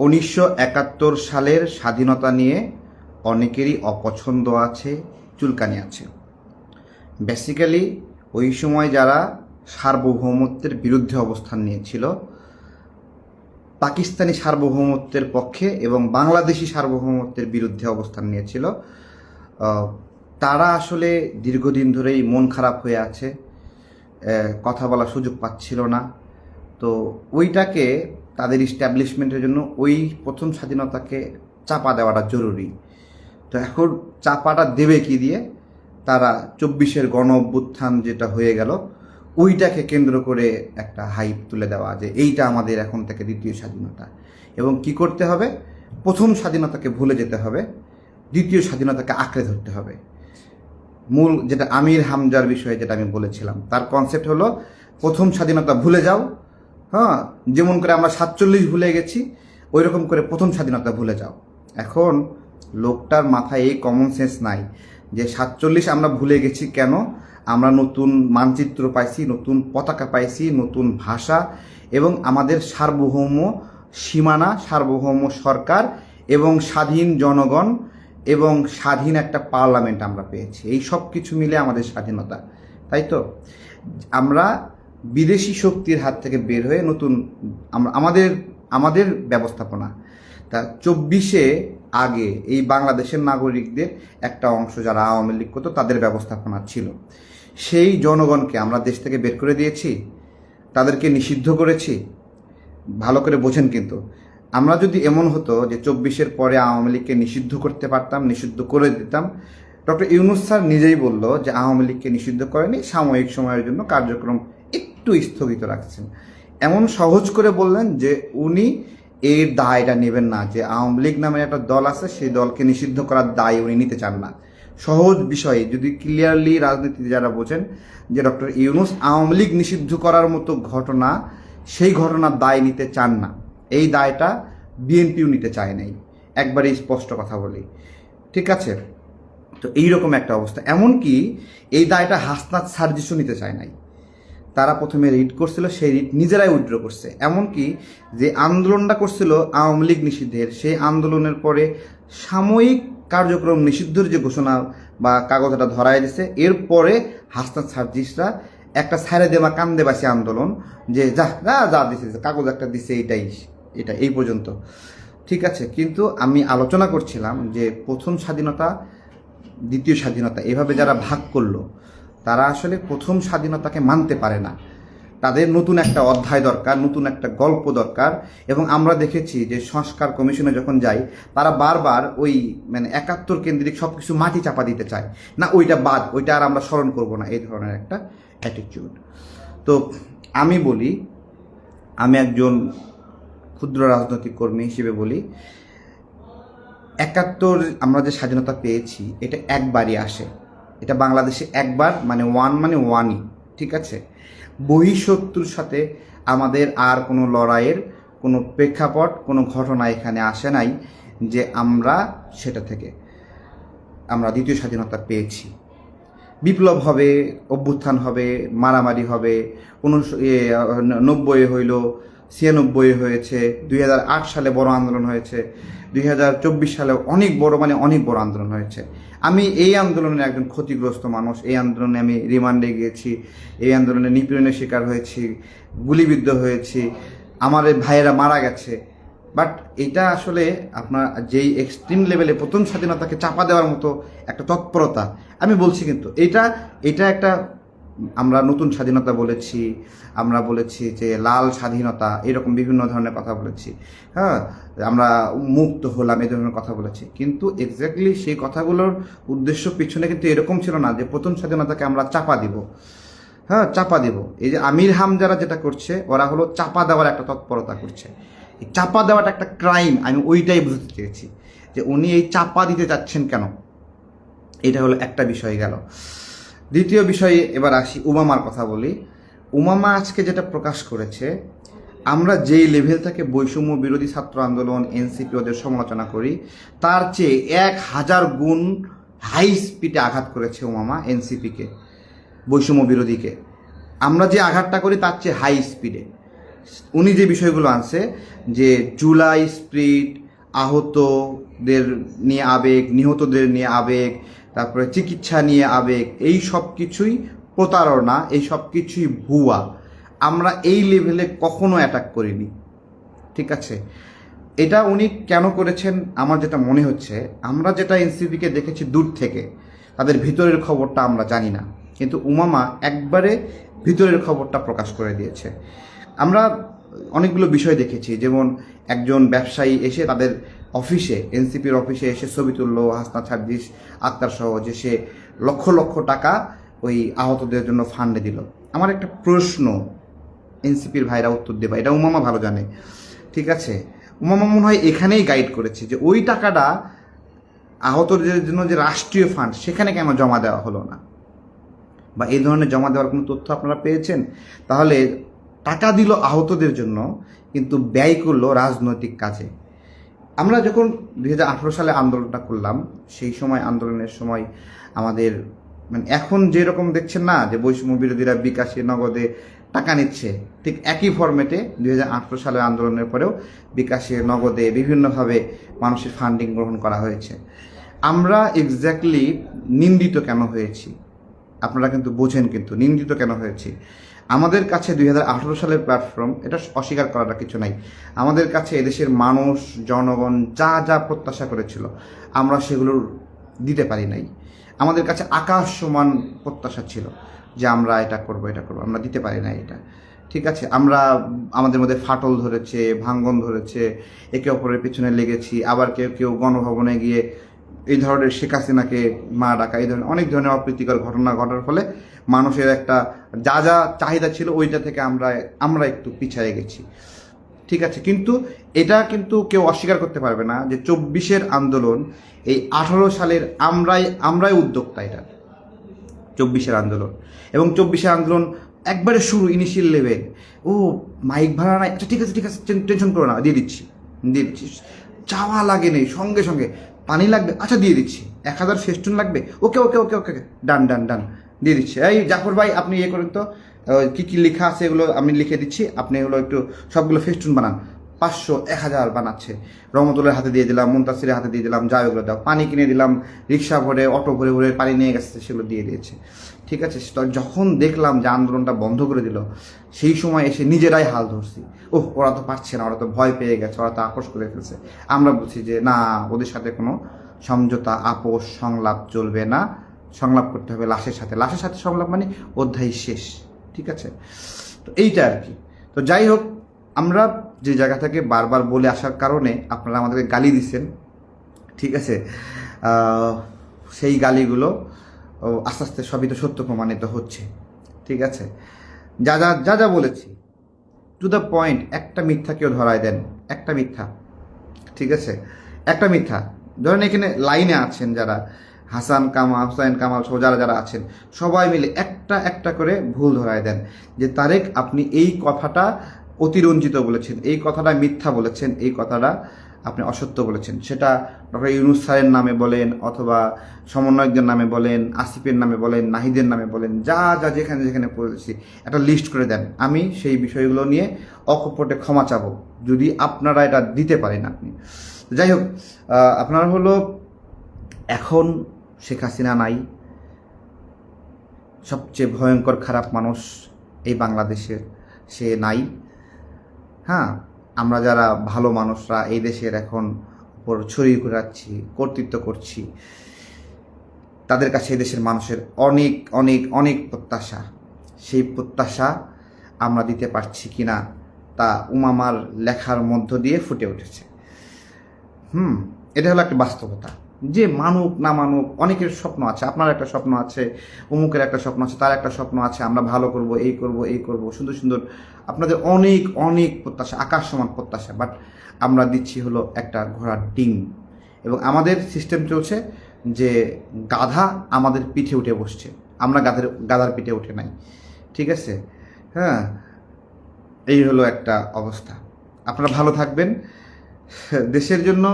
1971 সালের স্বাধীনতা নিয়ে অনেকেরই অপছন্দ আছে, চুলকানি আছে। বেসিক্যালি ওই সময় যারা সার্বভৌমত্বের বিরুদ্ধে অবস্থান নিয়েছিল, পাকিস্তানি সার্বভৌমত্বের পক্ষে এবং বাংলাদেশি সার্বভৌমত্বের বিরুদ্ধে অবস্থান নিয়েছিল, তারা আসলে দীর্ঘদিন ধরেই মন খারাপ হয়ে আছে, কথা বলার সুযোগ পাচ্ছিল না। তো ওইটাকে তাদের ইস্টাবলিশমেন্টের জন্য ওই প্রথম স্বাধীনতাকে চাপা দেওয়াটা জরুরি। তো এখন চাপাটা দেবে কি দিয়ে? তারা 24-এর গণ অভ্যুত্থান যেটা হয়ে গেল, ওইটাকে কেন্দ্র করে একটা হাইপ তুলে দেওয়া যে এইটা আমাদের এখন থেকে দ্বিতীয় স্বাধীনতা। এবং কি করতে হবে? প্রথম স্বাধীনতাকে ভুলে যেতে হবে, দ্বিতীয় স্বাধীনতাকে আঁকড়ে ধরতে হবে। মূল যেটা আমির হামজার বিষয়ে যেটা আমি বলেছিলাম, তার কনসেপ্ট হলো প্রথম স্বাধীনতা ভুলে যাও। হ্যাঁ, যেমন করে আমরা 47 ভুলে গেছি, ওই রকম করে প্রথম স্বাধীনতা ভুলে যাও। এখন লোকটার মাথায় এই কমন সেন্স নাই যে 47 আমরা ভুলে গেছি কেন? আমরা নতুন মানচিত্র পাইছি, নতুন পতাকা পাইছি, নতুন ভাষা এবং আমাদের সার্বভৌম সীমানা, সার্বভৌম সরকার এবং স্বাধীন জনগণ এবং স্বাধীন একটা পার্লামেন্ট আমরা পেয়েছি। এই সব কিছু মিলে আমাদের স্বাধীনতা, তাই তো? আমরা বিদেশি শক্তির হাত থেকে বের হয়ে নতুন আমাদের ব্যবস্থাপনা। তা 24-এ আগে এই বাংলাদেশের নাগরিকদের একটা অংশ যারা আওয়ামী লীগ করতো, তাদের ব্যবস্থাপনা ছিল। সেই জনগণকে আমরা দেশ থেকে বের করে দিয়েছি, তাদেরকে নিষিদ্ধ করেছি। ভালো করে বোঝেন কিন্তু, আমরা যদি এমন হতো যে 24-এর পরে আওয়ামী লীগকে নিষিদ্ধ করতে পারতাম, নিষিদ্ধ করে দিতাম। ডক্টর ইউনূস স্যার নিজেই বলল যে আওয়ামী লীগকে নিষিদ্ধ করেনি, সাময়িক সময়ের জন্য কার্যক্রম একটু স্থগিত রাখছেন। এমন সহজ করে বললেন যে উনি এর দায়টা নেবেন না, যে আওয়ামী লীগ নামের একটা দল আছে, সেই দলকে নিষিদ্ধ করার দায় উনি নিতে চান না। সহজ বিষয়ে যদি ক্লিয়ারলি রাজনীতিতে যারা বোঝেন যে ডক্টর ইউনূস আওয়ামী লীগ নিষিদ্ধ করার মতো ঘটনা, সেই ঘটনার দায় নিতে চান না। এই দায়টা বিএনপিও নিতে চায় নাই, একবারে স্পষ্ট কথা বলি, ঠিক আছে? তো এইরকম একটা অবস্থা। এমনকি এই দায়টা হাসনাত সার্জিসও নিতে চায় নাই। তারা প্রথমে রিট করছিল, সেই রিট নিজেরাই উইথড্র করছে। এমনকি যে আন্দোলনটা করছিল আওয়ামী লীগ নিষিদ্ধের, সেই আন্দোলনের পরে সাময়িক কার্যক্রম নিষিদ্ধের যে ঘোষণা বা কাগজটা ধরায় দিছে, এরপরে হাসনাত সার্জিসরা একটা ছাড়ে দেওয়া কান্দে বাসি আন্দোলন, যে যা যা যা দিছে, কাগজ একটা দিছে, এটা এই পর্যন্ত, ঠিক আছে? কিন্তু আমি আলোচনা করছিলাম যে প্রথম স্বাধীনতা, দ্বিতীয় স্বাধীনতা এভাবে যারা ভাগ করলো, তারা আসলে প্রথম স্বাধীনতাকে মানতে পারে না। তাদের নতুন একটা অধ্যায় দরকার, নতুন একটা গল্প দরকার। এবং আমরা দেখেছি যে সংস্কার কমিশনে যখন যাই, তারা বারবার ওই 71 কেন্দ্রিক সব কিছু মাটি চাপা দিতে চায় না, ওইটা বাদ, ওইটা আর আমরা স্মরণ করব না, এই ধরনের একটা অ্যাটিটিউড। তো আমি বলি, আমি একজন ক্ষুদ্র রাজনৈতিক কর্মী হিসেবে বলি, 71 আমরা যে স্বাধীনতা পেয়েছি, এটা একবারই আসে। এটা বাংলাদেশে একবার, মানে ওয়ানই, ঠিক আছে? বহিঃশত্রুর সাথে আমাদের আর কোনো লড়াইয়ের কোনো প্রেক্ষাপট, কোনো ঘটনা এখানে আসে নাই যে আমরা সেটা থেকে আমরা দ্বিতীয় স্বাধীনতা পেয়েছি। বিপ্লব হবে, অভ্যুত্থান হবে, মারামারি হবে, 90 হইল, 96 হয়েছে, 2008 সালে বড় আন্দোলন হয়েছে, 2024 সালে অনেক বড় আন্দোলন হয়েছে। আমি এই আন্দোলনের একজন ক্ষতিগ্রস্ত মানুষ। এই আন্দোলনে আমি রিমান্ডে গিয়েছি, এই আন্দোলনে নিপীড়নের শিকার হয়েছি, গুলিবিদ্ধ হয়েছি, আমার ভাইয়েরা মারা গেছে। বাট এটা আসলে আপনার যেই এক্সট্রিম লেভেলে প্রথম স্বাধীনতাকে চাপা দেওয়ার মতো একটা তৎপরতা আমি বলছি, কিন্তু এটা একটা, আমরা নতুন স্বাধীনতা বলেছি, আমরা বলেছি যে লাল স্বাধীনতা, এরকম বিভিন্ন ধরনের কথা বলেছি। হ্যাঁ, আমরা মুক্ত হলাম, এই ধরনের কথা বলেছি। কিন্তু এক্স্যাক্টলি সেই কথাগুলোর উদ্দেশ্য পিছনে কিন্তু এরকম ছিল না যে প্রথম স্বাধীনতাকে আমরা চাপা দিব। হ্যাঁ, চাপা দিব। এই যে আমির হামজারা যেটা করছে, ওরা হলো চাপা দেওয়ার একটা তৎপরতা করছে। এই চাপা দেওয়াটা একটা ক্রাইম, আমি ওইটাই বুঝতে চেয়েছি যে উনি এই চাপা দিতে চাচ্ছেন কেন। এটা হলো একটা বিষয় গেল। দ্বিতীয় বিষয়ে এবার আসি, উমামার কথা বলি। উমামা আজকে যেটা প্রকাশ করেছে, আমরা যেই লেভেল থেকে বৈষম্য বিরোধী ছাত্র আন্দোলন, এনসিপি ওদের সমালোচনা করি, তার চেয়ে 1000 গুণ হাই স্পিডে আঘাত করেছে উমামা এনসিপিকে, বৈষম্য বিরোধীকে। আমরা যে আঘাতটা করি তার চেয়ে হাই স্পিডে। উনি যে বিষয়গুলো আনছে যে জুলাই স্প্রিট, আহতদের নিয়ে আবেগ, নিহতদের নিয়ে আবেগ, তারপরে চিকিৎসা নিয়ে আবেগ, এই সব কিছুই প্রতারণা, এই সব কিছুই ভুয়া। আমরা এই লেভেলে কখনো অ্যাটাক করিনি, ঠিক আছে? এটা উনি কেন করেছেন আমার যেটা মনে হচ্ছে, আমরা যেটা এনসিপিকে দেখেছি দূর থেকে, তাদের ভিতরের খবরটা আমরা জানি না, কিন্তু উমামা একবারে ভিতরের খবরটা প্রকাশ করে দিয়েছে। আমরা অনেকগুলো বিষয় দেখেছি, যেমন একজন ব্যবসায়ী এসে তাদের অফিসে, এনসিপির অফিসে এসে ছবি তুললো, হাসনা ছাব্বিশ আক্তার সহ, যে সে লক্ষ লক্ষ টাকা ওই আহতদের জন্য ফান্ডে দিল। আমার একটা প্রশ্ন, এনসিপির ভাইরা উত্তর দেবা, এটা উমামা ভালো জানে, ঠিক আছে? উমামা মনে হয় এখানেই গাইড করেছে যে ওই টাকাটা আহতদের জন্য যে রাষ্ট্রীয় ফান্ড, সেখানে কেন জমা দেওয়া হলো না, বা এই ধরনের জমা দেওয়ার কোনো তথ্য আপনারা পেয়েছেন? তাহলে টাকা দিল আহতদের জন্য কিন্তু ব্যয় করলো রাজনৈতিক কাজে। আমরা যখন 2018 সালে আন্দোলনটা করলাম, সেই সময় আন্দোলনের সময় আমাদের মানে এখন যেরকম দেখছেন না যে বৈষম্য বিরোধীরা বিকাশে নগদে টাকা নিচ্ছে, ঠিক একই ফরম্যাটে 2018 সালের আন্দোলনের পরেও বিকাশে নগদে বিভিন্নভাবে মানুষের ফান্ডিং গ্রহণ করা হয়েছে। আমরা এক্স্যাক্টলি নিন্দিত কেন হয়েছি আপনারা কিন্তু বোঝেন, কিন্তু নিন্দিত কেন হয়েছি। আমাদের কাছে 2018 সালের প্ল্যাটফর্ম, এটা অস্বীকার করাটা কিছু নাই, আমাদের কাছে এদেশের মানুষ জনগণ যা যা প্রত্যাশা করেছিল আমরা সেগুলো দিতে পারি নাই। আমাদের কাছে আকাশ সমান প্রত্যাশা ছিল যে আমরা এটা করব, আমরা দিতে পারি না এটা, ঠিক আছে? আমরা আমাদের মধ্যে ফাটল ধরেছে, ভাঙ্গন ধরেছে, একে অপরের পিছনে লেগেছি, আবার কেউ কেউ গণভবনে গিয়ে এই ধরনের শেখ হাসিনাকে মা ডাকা, এই ধরনের অনেক ধরনের অপ্রীতিকর ঘটনা ঘটার ফলে মানুষের একটা যা যা চাহিদা ছিল ওইটা থেকে আমরা একটু পিছিয়ে গেছি, ঠিক আছে? কিন্তু এটা কিন্তু কেউ অস্বীকার করতে পারবে না যে 24-এর আন্দোলন, এই 18 সালের আমরাই উদ্যোক্তা এটা 24-এর আন্দোলন। এবং 24-এর আন্দোলন একবারে শুরু, ইনিশিয়াল লেভেল, ও মাইক ভাড়া নাই, আচ্ছা ঠিক আছে টেনশন করো না, দিয়ে দিচ্ছি, চাওয়া লাগে নেই, সঙ্গে সঙ্গে পানি লাগবে, আচ্ছা দিয়ে দিচ্ছি, 1000 ফেস্টুন লাগবে, ওকে ওকে ওকে ওকে ডান দিয়ে দিচ্ছি। এই জাফর ভাই আপনি ইয়ে করেন তো, কী কী লেখা আছে এগুলো আমি লিখে দিচ্ছি, আপনি এগুলো একটু সবগুলো ফেস্টুন বানান। 500 1000 বানাচ্ছে, রহমতুল্লার হাতে দিয়ে দিলাম, মুনতাসিরের হাতে দিয়ে দিলাম, যা ওগুলো দাও, পানি কিনে দিলাম, রিক্সা ভরে অটো ভরে ভরে পানি নিয়ে গেছে, সেগুলো দিয়ে দিয়েছে, ঠিক আছে? যখন দেখলাম যে আন্দোলনটা বন্ধ করে দিল, সেই সময় এসে নিজেরাই হাল ধরছি, ওরা তো পারছে না, ওরা তো ভয় পেয়ে গেছে, ওরা তো আপোষ করে ফেলছে। আমরা বলছি যে না, ওদের সাথে কোনো সমঝোতা, আপোষ, সংলাপ চলবে না, সংলাপ করতে হবে লাশের সাথে সংলাপ মানে অধ্যায় শেষ, ঠিক আছে? তো এইটা আর কি। তো যাই হোক, আমরা যে জায়গা থেকে বারবার বলে আসার কারণে আপনারা আমাদেরকে গালি দিচ্ছেন, ঠিক আছে? সেই গালিগুলো আস্তে আস্তে সবই তো সত্য প্রমাণিত হচ্ছে, ঠিক আছে? যা বলেছি টু দ্য পয়েন্ট, একটা মিথ্যা কেউ ধরায় দেন, একটা মিথ্যা, ঠিক আছে? একটা মিথ্যা ধরেন, এখানে লাইনে আছেন যারা, হুসাইন কামাল সহ যারা আছেন, সবাই মিলে একটা করে ভুল ধরায় দেন যে তারেক আপনি এই কথাটা অতিরঞ্জিত বলেছেন, এই কথাটা মিথ্যা বলেছেন, এই কথাটা আপনি অসত্য বলেছেন। সেটা ডক্টর ইউনুস স্যারের নামে বলেন, অথবা সমন্বয়কদের নামে বলেন, আসিফের নামে বলেন, নাহিদের নামে বলেন, যা যেখানে পড়েছি একটা লিস্ট করে দেন, আমি সেই বিষয়গুলো নিয়ে অকপটে ক্ষমা চাবো যদি আপনারা এটা দিতে পারেন। আপনি যাই হোক, আপনারা হলো এখন শেখ হাসিনা নাই, সবচেয়ে ভয়ঙ্কর খারাপ মানুষ এই বাংলাদেশের সে নাই। হ্যাঁ, আমরা যারা ভালো মানুষরা এই দেশের এখন উপর ছড়িয়ে ঘোরাচ্ছি, কর্তৃত্ব করছি, তাদের কাছে এই দেশের মানুষের অনেক অনেক অনেক প্রত্যাশা। সেই প্রত্যাশা আমরা দিতে পারছি কিনা তা উমামার লেখার মধ্য দিয়ে ফুটে উঠেছে। এটা হলো একটা বাস্তবতা। যে মানুক না মানুক, অনেকের স্বপ্ন আছে, আপনার একটা স্বপ্ন আছে, অমুকের একটা স্বপ্ন আছে, তার একটা স্বপ্ন আছে, আমরা ভালো করব, এই করব, সুন্দর সুন্দর আপনাদের অনেক অনেক প্রত্যাশা, আকাশ সমান প্রত্যাশা, বাট আমরা দিচ্ছি হলো একটা ঘোড়ার ডিম। এবং আমাদের সিস্টেম চলছে যে গাধা আমাদের পিঠে উঠে বসছে, আমরা গাধার পিঠে উঠে নাই, ঠিক আছে? হ্যাঁ, এই হলো একটা অবস্থা। আপনারা ভালো থাকবেন, দেশের জন্য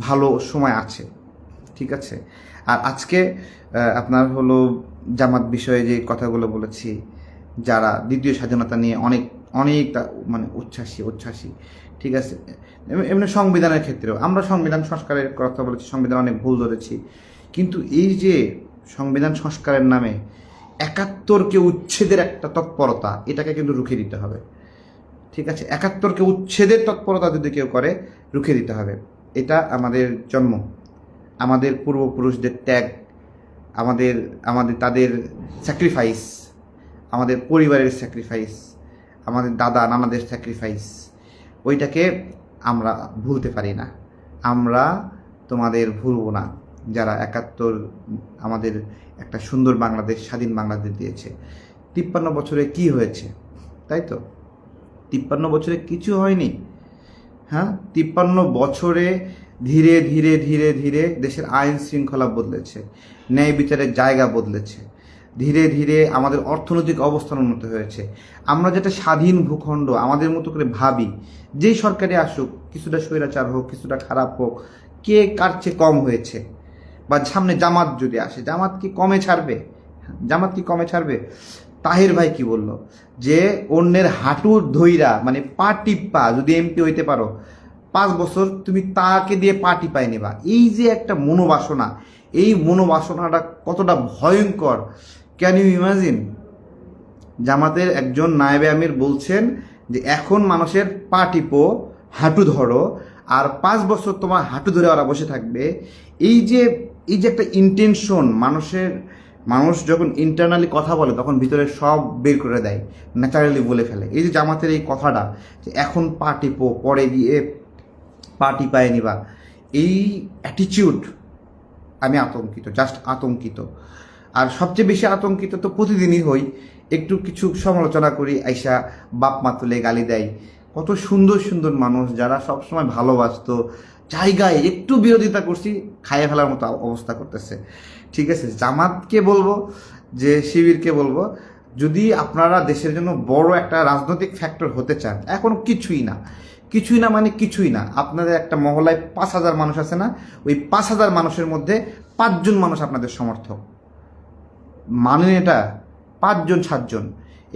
ভালো সময় আছে, ঠিক আছে? আর আজকে আপনার হলো জামাত বিষয়ে যে কথাগুলো বলেছি, যারা দ্বিতীয় স্বাধীনতা নিয়ে অনেক অনেক মানে উচ্ছ্বাসী, ঠিক আছে। এমনি সংবিধানের ক্ষেত্রেও আমরা সংবিধান সংস্কারের কথা বলেছি, সংবিধান অনেক ভুল ধরেছি, কিন্তু এই যে সংবিধান সংস্কারের নামে ৭১কে উচ্ছেদের একটা তৎপরতা, এটাকে কিন্তু রুখে দিতে হবে, ঠিক আছে। ৭১কে উচ্ছেদের তৎপরতা যদি কেউ করে, রুখে দিতে হবে। এটা আমাদের জন্ম, আমাদের পূর্বপুরুষদের ত্যাগ, আমাদের আমাদের তাদের স্যাক্রিফাইস, আমাদের পরিবারের স্যাক্রিফাইস, আমাদের দাদা নানাদের স্যাক্রিফাইস, ওইটাকে আমরা ভুলতে পারি না। আমরা তোমাদের ভুলব না, যারা ৭১ আমাদের একটা সুন্দর বাংলাদেশ, স্বাধীন বাংলাদেশ দিয়েছে। ৫৩ বছরে কি হয়েছে, তাই তো? ৫৩ বছরে কিছু হয়নি। হ্যাঁ, ৫৩ বছরে ধীরে ধীরে ধীরে ধীরে দেশের আইন শৃঙ্খলা বদলেছে, ন্যায় বিচারের জায়গা বদলেছে, ধীরে ধীরে আমাদের অর্থনৈতিক অবস্থান উন্নত হয়েছে। আমরা যেটা স্বাধীন ভূখণ্ড আমাদের মতো করে ভাবি, যেই সরকারে আসুক, কিছুটা স্বৈরাচার হোক, কিছুটা খারাপ হোক, কে কার চেয়ে কম হয়েছে? বা সামনে জামাত যদি আসে, জামাত কি কমে ছাড়বে? তাহের ভাই কি বলল, যে অন্যের হাঁটুর ধইরা মানে পা টিপ্পা যদি এমপি হইতে পারো, 5 বছর তুমি তাকে দিয়ে পা টিপাই নেবা। এই যে একটা মনোবাসনা, এই মনোবাসনাটা কতটা ভয়ঙ্কর, ক্যান ইউ ইমাজিন? জামাতের একজন নায়েবে আমির বলছেন যে এখন মানুষের পা টিপো, হাঁটু ধরো, আর 5 বছর তোমার হাঁটু ধরে ওরা বসে থাকবে। এই যে একটা ইন্টেনশন, মানুষ যখন ইন্টারনালি কথা বলে তখন ভিতরে সব বের করে দেয়, ন্যাচারালি বলে ফেলে। এই যে জামাতের এই কথাটা, যে এখন পা টিপো, পরে গিয়ে পা টিপায় নিবা, এই অ্যাটিটিউড, আমি আতঙ্কিত, জাস্ট আতঙ্কিত। আর সবচেয়ে বেশি আতঙ্কিত তো প্রতিদিনই হই, একটু কিছু সমালোচনা করি, আইসা বাপ মা তুলে গালি দেয়। কত সুন্দর সুন্দর মানুষ যারা সবসময় ভালোবাসতো, জায়গায় একটু বিরোধিতা করছি খাইয়ে ফেলার মতো অবস্থা করতেছে, ঠিক আছে। জামাতকে বলবো, যে শিবিরকে বলবো, যদি আপনারা দেশের জন্য বড় একটা রাজনৈতিক ফ্যাক্টর হতে চান, এখন কিছুই না মানে কিছুই না। আপনাদের একটা মহল্লায় 5,000 মানুষ আছে না, ওই 5,000 মানুষের মধ্যে 5 জন মানুষ আপনাদের সমর্থক, মানেন এটা? 5 জন 7 জন,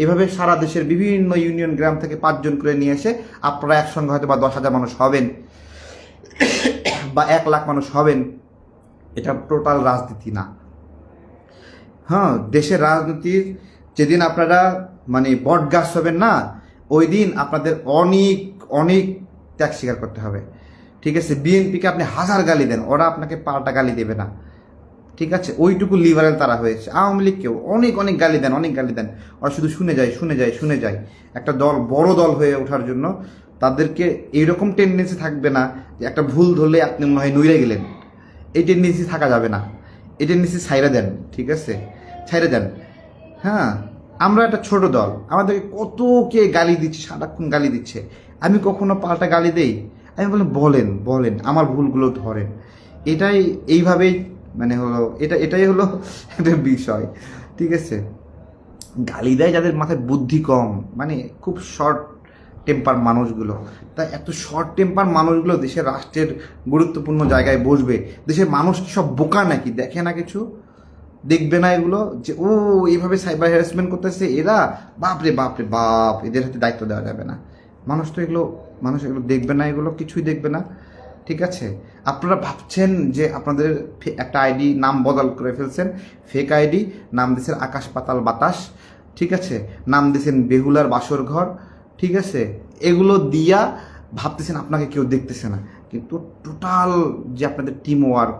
এভাবে সারা দেশের বিভিন্ন ইউনিয়ন গ্রাম থেকে 5 জন করে নিয়ে এসে আপনারা একসঙ্গে হয়তো বা 10,000 মানুষ হবেন বা 1 লাখ মানুষ হবেন। এটা টোটাল রাজনীতি না। হ্যাঁ, দেশের রাজনীতির যেদিন আপনারা মানে বট গাছ হবেন না, ওই দিন আপনাদের অনেক অনেক ত্যাগ স্বীকার করতে হবে, ঠিক আছে। বিএনপিকে আপনি 1000 গালি দেন, ওরা আপনাকে পাল্টা গালি দেবে না, ঠিক আছে। ওইটুকু লিবারেল তারা হয়েছে। আওয়ামী লীগকেও অনেক গালি দেন, ওরা শুধু শুনে যায়। একটা দল, বড় দল হয়ে ওঠার জন্য তাদেরকে এইরকম টেন্ডেন্সি থাকবে না যে একটা ভুল ধরলে আপনি মনে হয় নইরে গেলেন, এই টেন্ডেন্সি থাকা যাবে না। এই টেন্ডেন্সি ছাইড়া দেন, ঠিক আছে, ছাইড়া দেন। হ্যাঁ, আমরা একটা ছোট দল, আমাদেরকে কত কে গালি দিচ্ছে, সারাক্ষণ গালি দিচ্ছে। আমি কখনো পাল্টা গালি দেই? আমি বলেন আমার ভুলগুলো ধরেন। এইভাবেই মানে হলো, এটাই হলো একটা বিষয়, ঠিক আছে। গালি দেয় যাদের মাথায় বুদ্ধি কম, মানে খুব শর্ট টেম্পার মানুষগুলো। তাই এত শর্ট টেম্পার মানুষগুলো দেশের রাষ্ট্রের গুরুত্বপূর্ণ জায়গায় বসবে। দেশের মানুষ কি সব বোকা নাকি? দেখে না কিছু, দেখবে না এগুলো, যে ও এইভাবে সাইবার হ্যারাসমেন্ট করতেছে এরা, বাপরে বাপ, এদের হাতে দায়িত্ব দেওয়া যাবে না। মানুষ এগুলো দেখবে না, এগুলো কিছুই দেখবে না, ঠিক আছে। আপনারা ভাবছেন যে আপনাদের একটা আইডি নাম বদল করে ফেলছেন, ফেক আইডি, নাম দিয়েছেন আকাশ পাতাল বাতাস, ঠিক আছে, নাম দিয়েছেন বেহুলার বাসর ঘর, ঠিক আছে। এগুলো দিয়া ভাবতেছেন আপনাকে কেউ দেখতেছে না, কিন্তু টোটাল যে আপনাদের টিম ওয়ার্ক,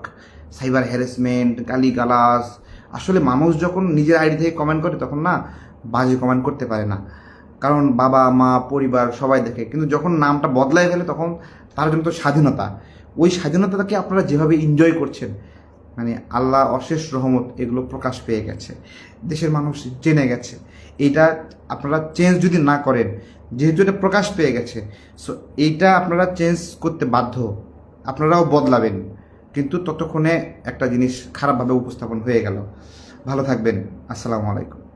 সাইবার হ্যারাসমেন্ট, গালিগালাজ, আসলে মানুষ যখন নিজের আইডি থেকে কমেন্ট করে তখন না বাজে কমেন্ট করতে পারে না, কারণ বাবা মা পরিবার সবাই দেখে। কিন্তু যখন নামটা বদলায় ফেলে তখন তার জন্য তো স্বাধীনতা, ওই স্বাধীনতাটাকে আপনারা যেভাবে এনজয় করছেন, মানে আল্লাহ অশেষ রহমত, এগুলো প্রকাশ পেয়ে গেছে, দেশের মানুষ জেনে গেছে। এইটা আপনারা চেঞ্জ যদি না করেন, যেহেতু এটা প্রকাশ পেয়ে গেছে, সো এইটা আপনারা চেঞ্জ করতে বাধ্য, আপনারাও বদলাবেন। কিন্তু ততক্ষণে একটা জিনিস খারাপভাবে উপস্থাপন হয়ে গেল। ভালো থাকবেন, আসসালামু আলাইকুম।